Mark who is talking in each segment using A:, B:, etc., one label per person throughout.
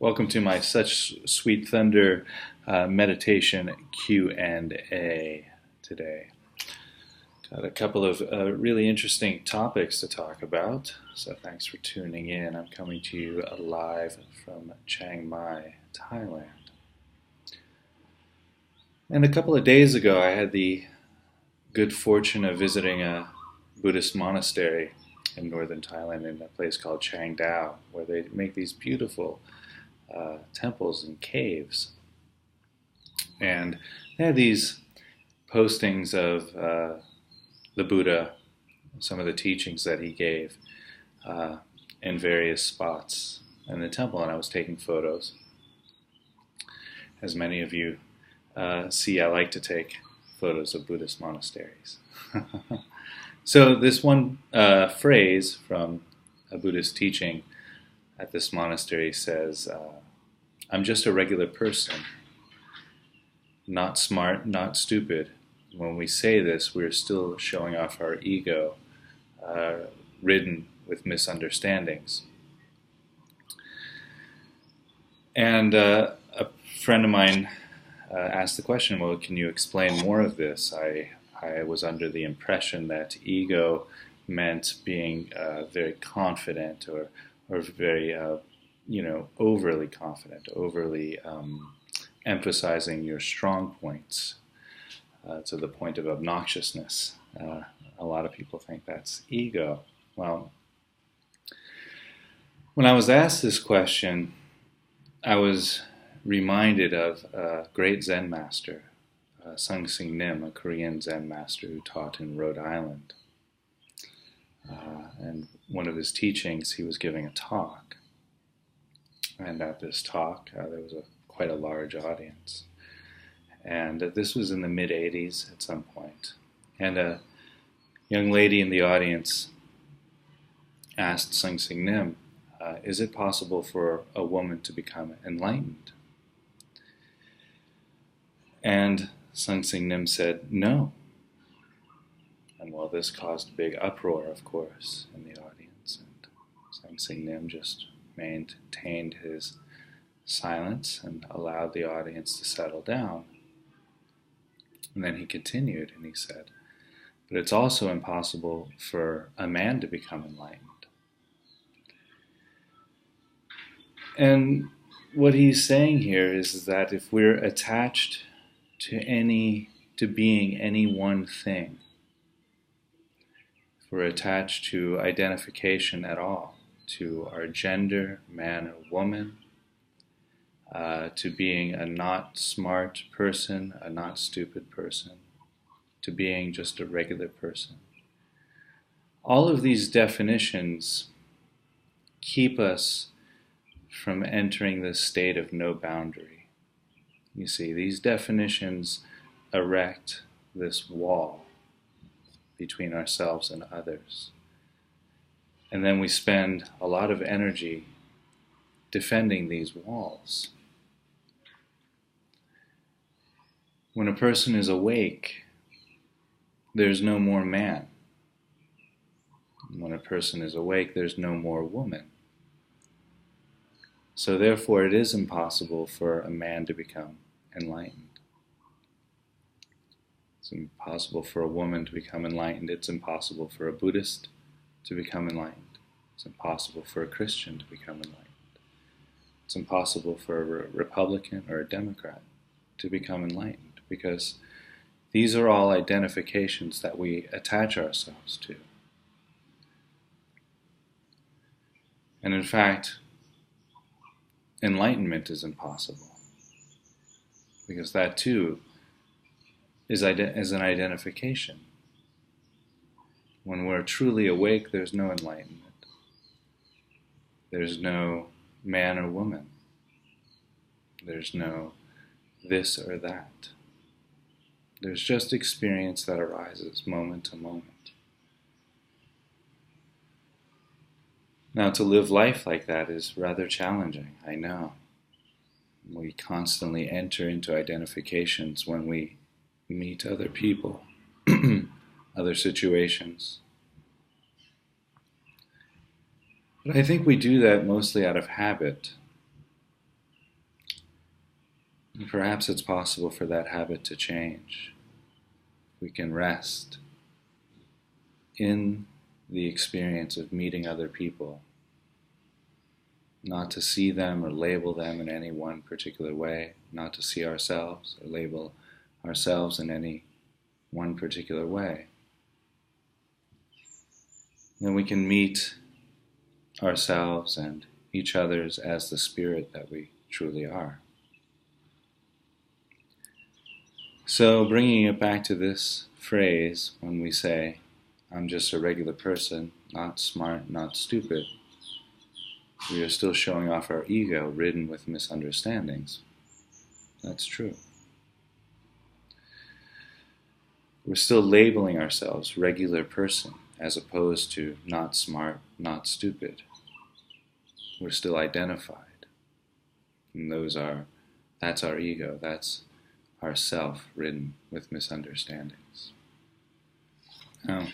A: Welcome to my Such Sweet Thunder meditation Q&A today. Got a couple of really interesting topics to talk about, so thanks for tuning in. I'm coming to you live from Chiang Mai, Thailand. And a couple of days ago, I had the good fortune of visiting a Buddhist monastery in northern Thailand in a place called Chiang Dao, where they make these beautiful temples and caves. And they had these postings of the Buddha, some of the teachings that he gave in various spots in the temple, and I was taking photos. As many of you see, I like to take photos of Buddhist monasteries. So this one phrase from a Buddhist teaching at this monastery says, I'm just a regular person, not smart, not stupid. When we say this, we're still showing off our ego, ridden with misunderstandings. And a friend of mine asked the question, well, can you explain more of this? I was under the impression that ego meant being very confident or very, overly confident, overly emphasizing your strong points to the point of obnoxiousness. A lot of people think that's ego. Well, when I was asked this question, I was reminded of a great Zen master, Sungsing Nim, a Korean Zen master who taught in Rhode Island. And one of his teachings, he was giving a talk. And at this talk, there was quite a large audience. And this was in the mid-'80s at some point. And a young lady in the audience asked Sungsing Nim, is it possible for a woman to become enlightened? And Sungsing Nim said, no. And well, this caused a big uproar, of course, in the audience. And Sungsing Nim just maintained his silence and allowed the audience to settle down. And then he continued and he said, but it's also impossible for a man to become enlightened. And what he's saying here is that if we're attached to being any one thing, if we're attached to identification at all, to our gender, man or woman, to being a not smart person, a not stupid person, to being just a regular person. All of these definitions keep us from entering this state of no boundary. You see, these definitions erect this wall between ourselves and others. And then we spend a lot of energy defending these walls. When a person is awake, there's no more man. When a person is awake, there's no more woman. So therefore, it is impossible for a man to become enlightened. It's impossible for a woman to become enlightened. It's impossible for a Buddhist to become enlightened. It's impossible for a Christian to become enlightened. It's impossible for a Republican or a Democrat to become enlightened, because these are all identifications that we attach ourselves to. And in fact, enlightenment is impossible, because that too is an identification. When we're truly awake, there's no enlightenment. There's no man or woman. There's no this or that. There's just experience that arises moment to moment. Now, to live life like that is rather challenging, I know. We constantly enter into identifications when we meet other people, other situations. But I think we do that mostly out of habit. And perhaps it's possible for that habit to change. We can rest in the experience of meeting other people, not to see them or label them in any one particular way, not to see ourselves or label ourselves in any one particular way. Then we can meet ourselves and each other's as the spirit that we truly are. So bringing it back to this phrase, when we say, I'm just a regular person, not smart, not stupid, we are still showing off our ego ridden with misunderstandings. That's true. We're still labeling ourselves regular person as opposed to not smart, not stupid. We're still identified. And that's our ego, that's our self ridden with misunderstandings. Now,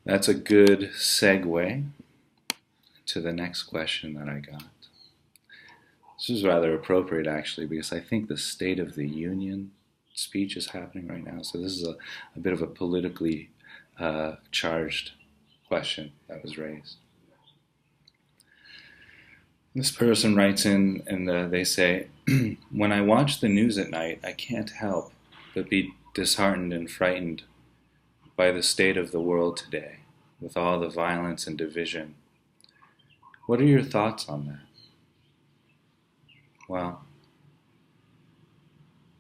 A: that's a good segue to the next question that I got. This is rather appropriate actually, because I think the State of the Union speech is happening right now. So this is a bit of a politically charged question that was raised. This person writes in and they say, when I watch the news at night, I can't help but be disheartened and frightened by the state of the world today, with all the violence and division. What are your thoughts on that? Well,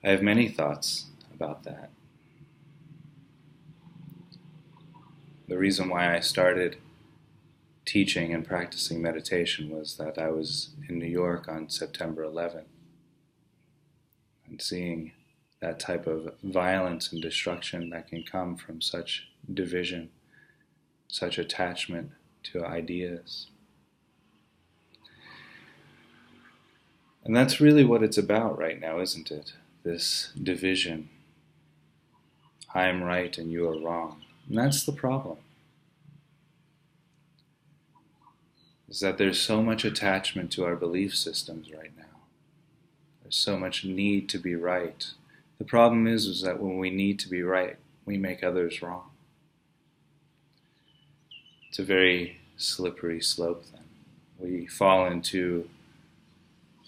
A: I have many thoughts about that. The reason why I started teaching and practicing meditation was that I was in New York on September 11th and seeing that type of violence and destruction that can come from such division, such attachment to ideas. And that's really what it's about right now, isn't it? This division. I am right and you are wrong. And that's the problem. Is that there's so much attachment to our belief systems right now. There's so much need to be right. The problem is that when we need to be right, we make others wrong. It's a very slippery slope then. We fall into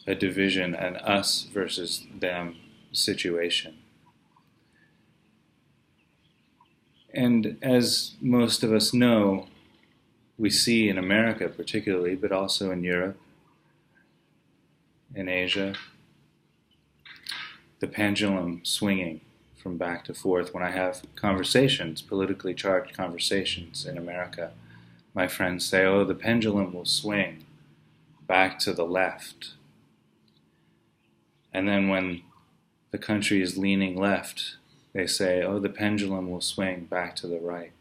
A: a division, an us versus them situation. And as most of us know, we see in America particularly, but also in Europe, in Asia, the pendulum swinging from back to forth. When I have conversations, politically charged conversations in America, my friends say, oh, the pendulum will swing back to the left. And then when the country is leaning left, they say, oh, the pendulum will swing back to the right.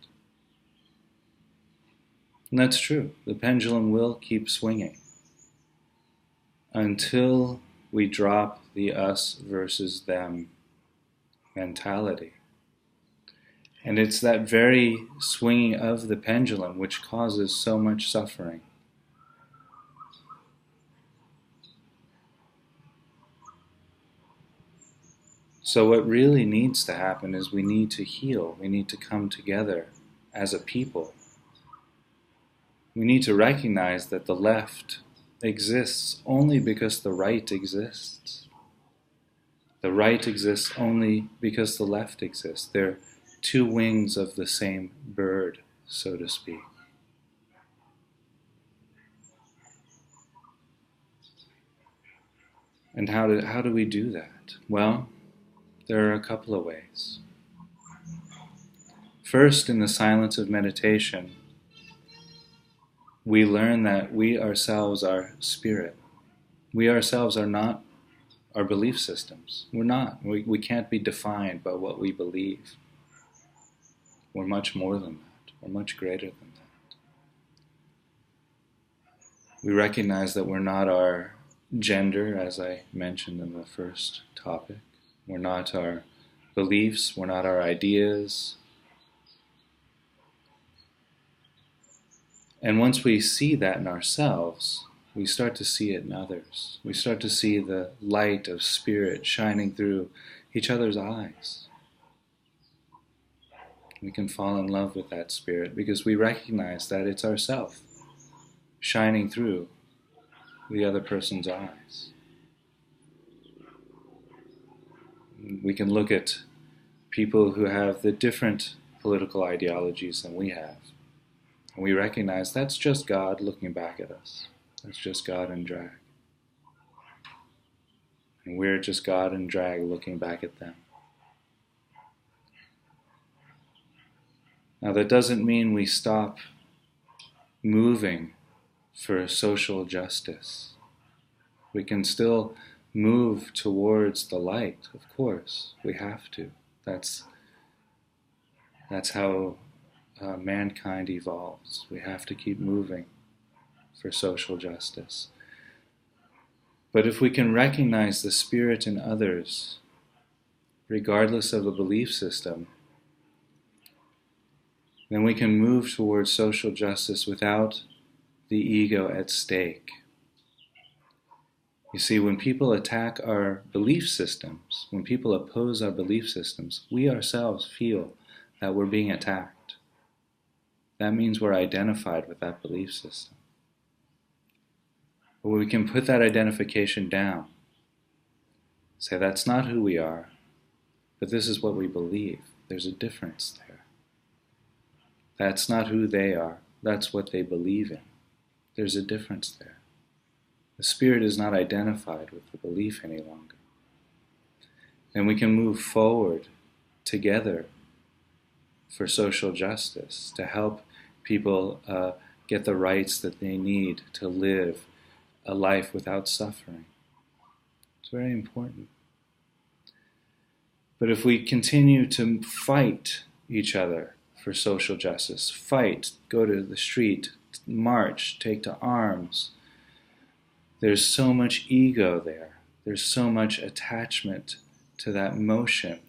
A: And that's true. The pendulum will keep swinging until we drop the us versus them mentality. And it's that very swinging of the pendulum which causes so much suffering. So what really needs to happen is we need to heal. We need to come together as a people. We need to recognize that the left exists only because the right exists. The right exists only because the left exists. They're two wings of the same bird, so to speak. And how do we do that? Well, there are a couple of ways. First, in the silence of meditation, we learn that we ourselves are spirit. We ourselves are not our belief systems. We're not. We can't be defined by what we believe. We're much more than that. We're much greater than that. We recognize that we're not our gender, as I mentioned in the first topic. We're not our beliefs. We're not our ideas. And once we see that in ourselves, we start to see it in others. We start to see the light of spirit shining through each other's eyes. We can fall in love with that spirit because we recognize that it's ourself shining through the other person's eyes. We can look at people who have the different political ideologies than we have, and we recognize that's just God looking back at us. That's just God in drag. And we're just God in drag looking back at them. Now that doesn't mean we stop moving for social justice. We can still move towards the light, of course. We have to. That's how mankind evolves. We have to keep moving for social justice. But if we can recognize the spirit in others, regardless of a belief system, then we can move towards social justice without the ego at stake. You see, when people attack our belief systems, when people oppose our belief systems, we ourselves feel that we're being attacked. That means we're identified with that belief system. But we can put that identification down. Say, that's not who we are, but this is what we believe. There's a difference there. That's not who they are. That's what they believe in. There's a difference there. The spirit is not identified with the belief any longer. And we can move forward together for social justice, to help people get the rights that they need to live a life without suffering. It's very important. But if we continue to fight each other for social justice, fight, go to the street, march, take to arms, there's so much ego there. There's so much attachment to that motion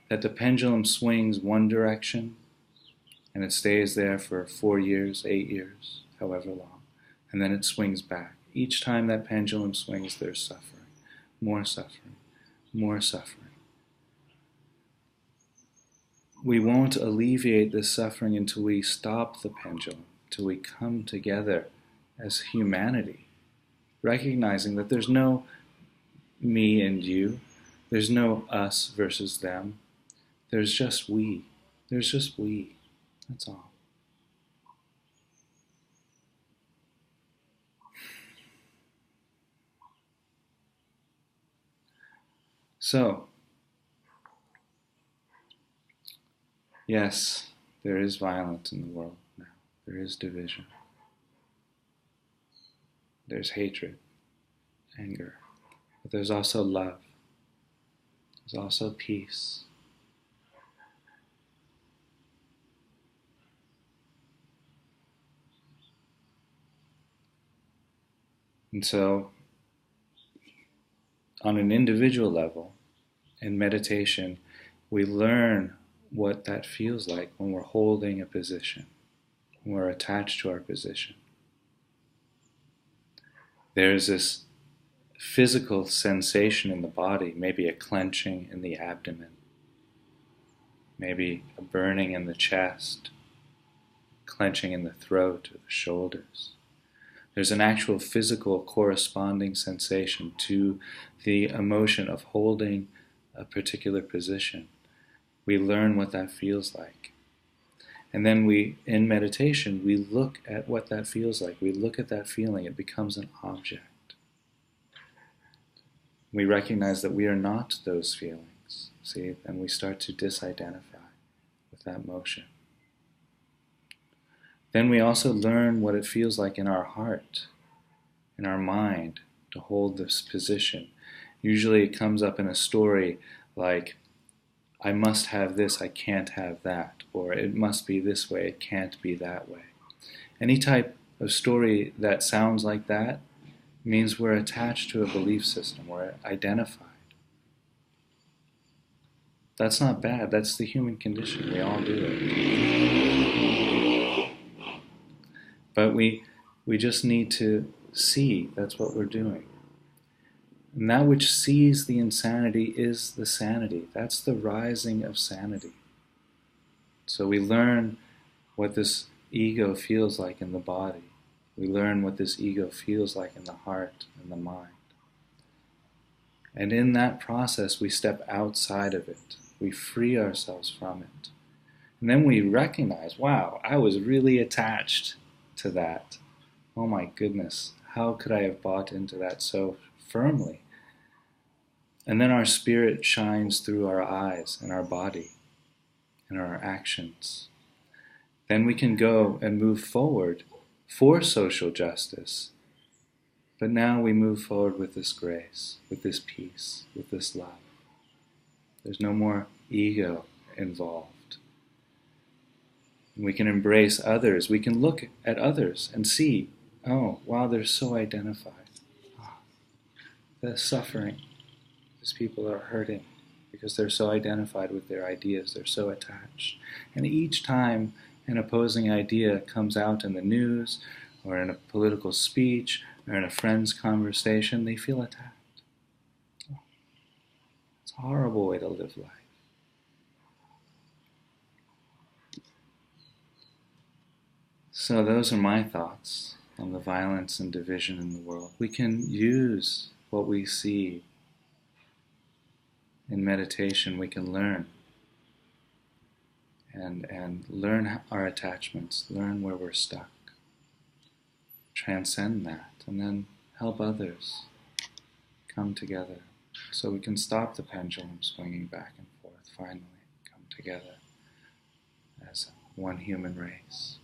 A: that the pendulum swings one direction and it stays there for 4 years, 8 years, however long, and then it swings back. Each time that pendulum swings, there's suffering, more suffering, more suffering. We won't alleviate this suffering until we stop the pendulum, until we come together as humanity, recognizing that there's no me and you, there's no us versus them, there's just we. There's just we. That's all. So, yes, there is violence in the world now. There is division. There's hatred, anger, but there's also love. There's also peace. And so, on an individual level, in meditation, we learn what that feels like when we're holding a position, when we're attached to our position. There's this physical sensation in the body, maybe a clenching in the abdomen, maybe a burning in the chest, clenching in the throat or the shoulders. There's an actual physical corresponding sensation to the emotion of holding a particular position. We learn what that feels like. And then in meditation, we look at what that feels like. We look at that feeling. It becomes an object. We recognize that we are not those feelings, see? And we start to disidentify with that motion. Then we also learn what it feels like in our heart, in our mind, to hold this position. Usually it comes up in a story like, I must have this, I can't have that, or it must be this way, it can't be that way. Any type of story that sounds like that means we're attached to a belief system, we're identified. That's not bad, that's the human condition, we all do it. But we just need to see, that's what we're doing. And that which sees the insanity is the sanity. That's the rising of sanity. So we learn what this ego feels like in the body. We learn what this ego feels like in the heart and the mind. And in that process, we step outside of it. We free ourselves from it. And then we recognize, wow, I was really attached to that. Oh my goodness, how could I have bought into that so firmly? And then our spirit shines through our eyes and our body and our actions. Then we can go and move forward for social justice. But now we move forward with this grace, with this peace, with this love. There's no more ego involved. We can embrace others. We can look at others and see, oh, wow, they're so identified. Oh, the suffering. These people are hurting because they're so identified with their ideas. They're so attached. And each time an opposing idea comes out in the news or in a political speech or in a friend's conversation, they feel attacked. Oh, it's a horrible way to live life. So those are my thoughts on the violence and division in the world. We can use what we see in meditation. We can learn and learn our attachments, learn where we're stuck, transcend that, and then help others come together so we can stop the pendulum swinging back and forth, finally come together as one human race.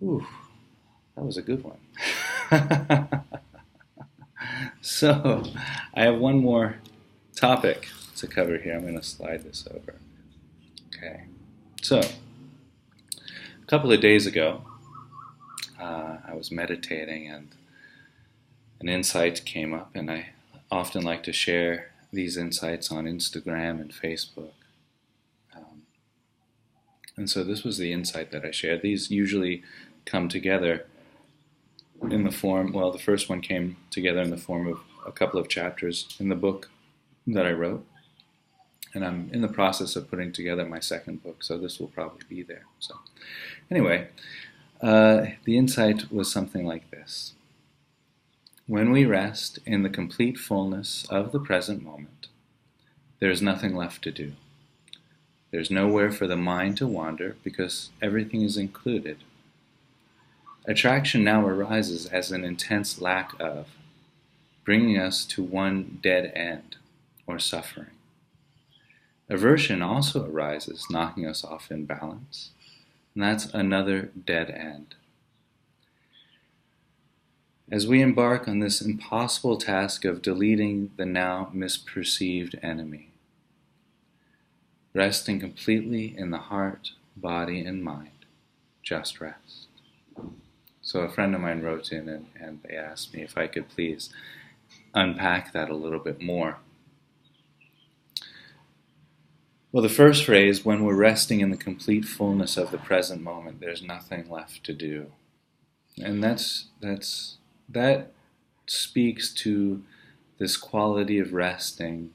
A: Ooh, that was a good one. So, I have one more topic to cover here. I'm going to slide this over. Okay. So, a couple of days ago, I was meditating and an insight came up, and I often like to share these insights on Instagram and Facebook. And so this was the insight that I shared. These usually come together in the form, well, the first one came together in the form of a couple of chapters in the book that I wrote. And I'm in the process of putting together my second book, so this will probably be there. So anyway, the insight was something like this. When we rest in the complete fullness of the present moment, there is nothing left to do. There's nowhere for the mind to wander because everything is included. Attraction now arises as an intense lack of, bringing us to one dead end, or suffering. Aversion also arises, knocking us off in balance, and that's another dead end. As we embark on this impossible task of deleting the now misperceived enemy, resting completely in the heart, body, and mind, just rest. So a friend of mine wrote in and they asked me if I could please unpack that a little bit more. Well, the first phrase, when we're resting in the complete fullness of the present moment, there's nothing left to do. And that speaks to this quality of resting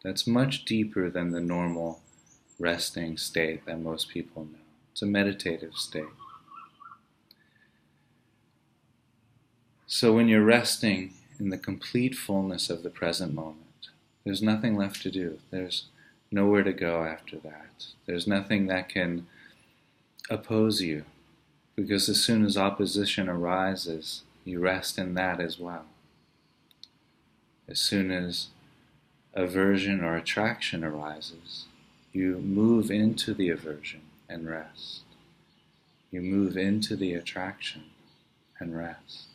A: that's much deeper than the normal resting state that most people know. It's a meditative state. So when you're resting in the complete fullness of the present moment, there's nothing left to do. There's nowhere to go after that. There's nothing that can oppose you, because as soon as opposition arises, you rest in that as well. As soon as aversion or attraction arises, you move into the aversion and rest. You move into the attraction and rest.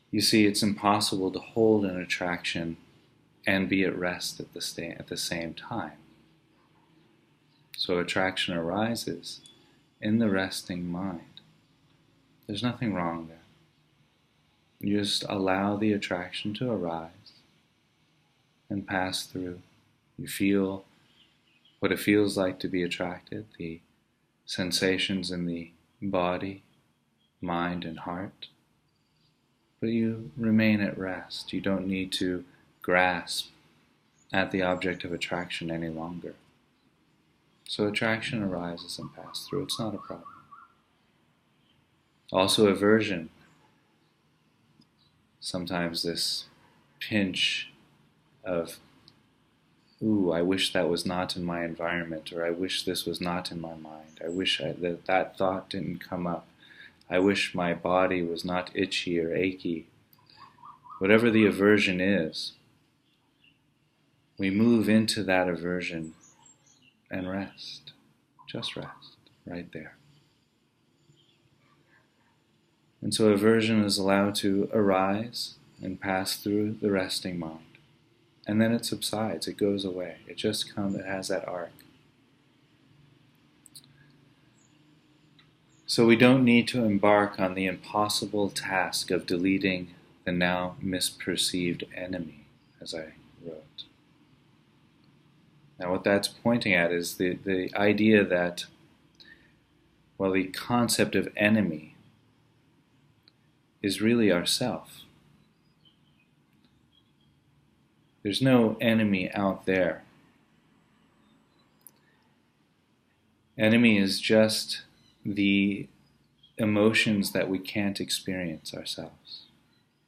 A: You see, it's impossible to hold an attraction and be at rest at the same time. So attraction arises in the resting mind. There's nothing wrong there. You just allow the attraction to arise and pass through. You feel what it feels like to be attracted, the sensations in the body, mind, and heart. But you remain at rest. You don't need to grasp at the object of attraction any longer. So attraction arises and passes through. It's not a problem. Also aversion. Sometimes this pinch of, ooh, I wish that was not in my environment, or I wish this was not in my mind. I wish that thought didn't come up. I wish my body was not itchy or achy. Whatever the aversion is, we move into that aversion and rest. Just rest, right there. And so aversion is allowed to arise and pass through the resting mind. And then it subsides, it goes away. It just comes, it has that arc. So we don't need to embark on the impossible task of deleting the now misperceived enemy, as I wrote. Now what that's pointing at is the idea that, well, the concept of enemy is really ourself. There's no enemy out there. Enemy is just the emotions that we can't experience ourselves,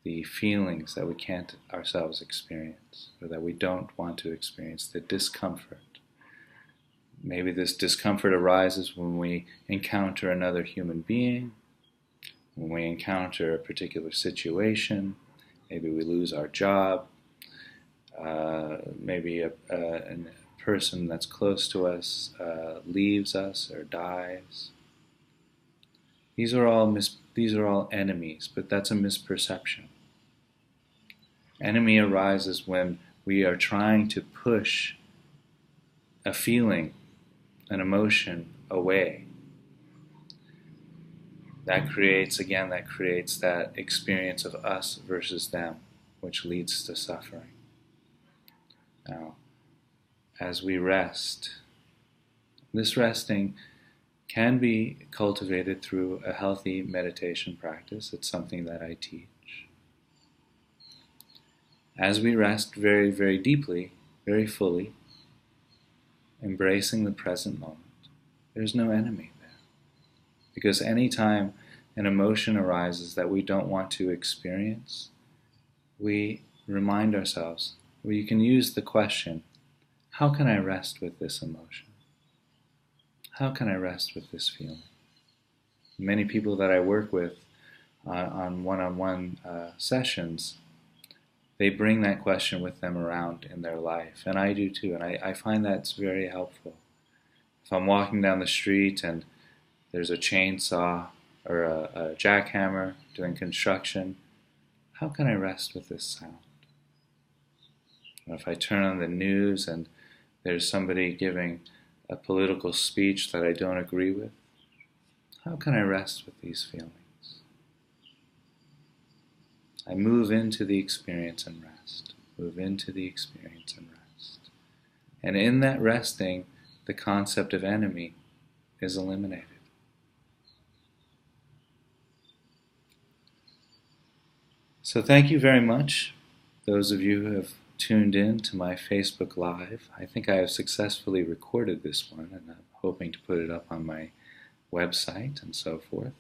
A: the feelings that we can't ourselves experience, or that we don't want to experience, the discomfort. Maybe this discomfort arises when we encounter another human being, when we encounter a particular situation, maybe we lose our job, maybe a person that's close to us leaves us or dies. These are all enemies, but that's a misperception. Enemy arises when we are trying to push a feeling, an emotion away. That creates that experience of us versus them, which leads to suffering. Now, as we rest, this resting can be cultivated through a healthy meditation practice. It's something that I teach. As we rest very, very deeply, very fully, embracing the present moment, there's no enemy there. Because anytime an emotion arises that we don't want to experience, we remind ourselves, well, you can use the question, how can I rest with this emotion? How can I rest with this feeling? Many people that I work with on one-on-one sessions, they bring that question with them around in their life, and I do too, and I find that's very helpful. If I'm walking down the street and there's a chainsaw or a jackhammer doing construction, how can I rest with this sound? Or if I turn on the news and there's somebody giving a political speech that I don't agree with, how can I rest with these feelings? I move into the experience and rest. Move into the experience and rest. And in that resting, the concept of enemy is eliminated. So thank you very much, those of you who have tuned in to my Facebook Live. I think I have successfully recorded this one, and I'm hoping to put it up on my website and so forth.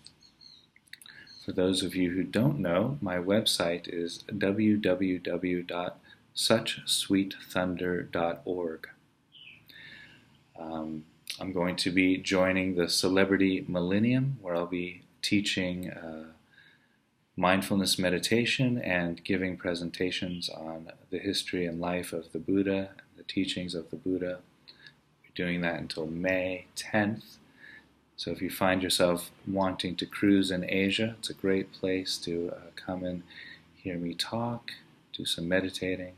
A: For those of you who don't know, my website is www.suchsweetthunder.org. I'm going to be joining the Celebrity Millennium, where I'll be teaching mindfulness meditation and giving presentations on the history and life of the Buddha, the teachings of the Buddha. We're doing that until May 10th. So if you find yourself wanting to cruise in Asia, it's a great place to come and hear me talk, do some meditating.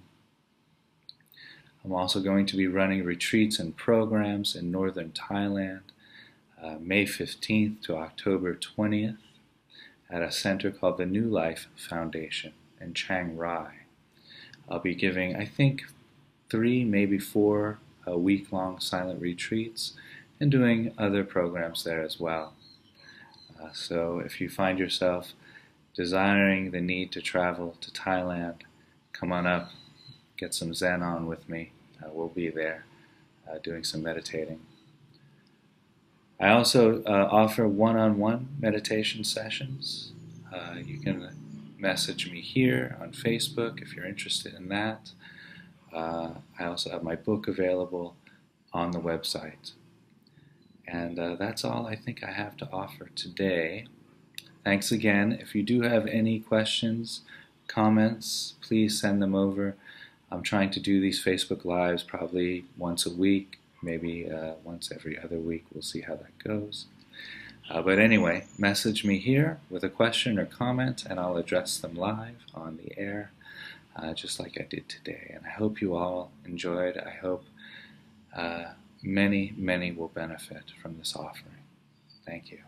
A: I'm also going to be running retreats and programs in northern Thailand, May 15th to October 20th, at a center called the New Life Foundation in Chiang Rai. I'll be giving, I think, 3, maybe 4 week-long silent retreats and doing other programs there as well. So if you find yourself desiring the need to travel to Thailand, come on up, get some Zen on with me. We'll be there doing some meditating. I also offer one-on-one meditation sessions. You can message me here on Facebook if you're interested in that. I also have my book available on the website. And that's all I think I have to offer today. Thanks again. If you do have any questions, comments, please send them over. I'm trying to do these Facebook Lives probably once a week, maybe once every other week. We'll see how that goes. But anyway, message me here with a question or comment, and I'll address them live on the air, just like I did today. And I hope you all enjoyed. I hope many will benefit from this offering. Thank you.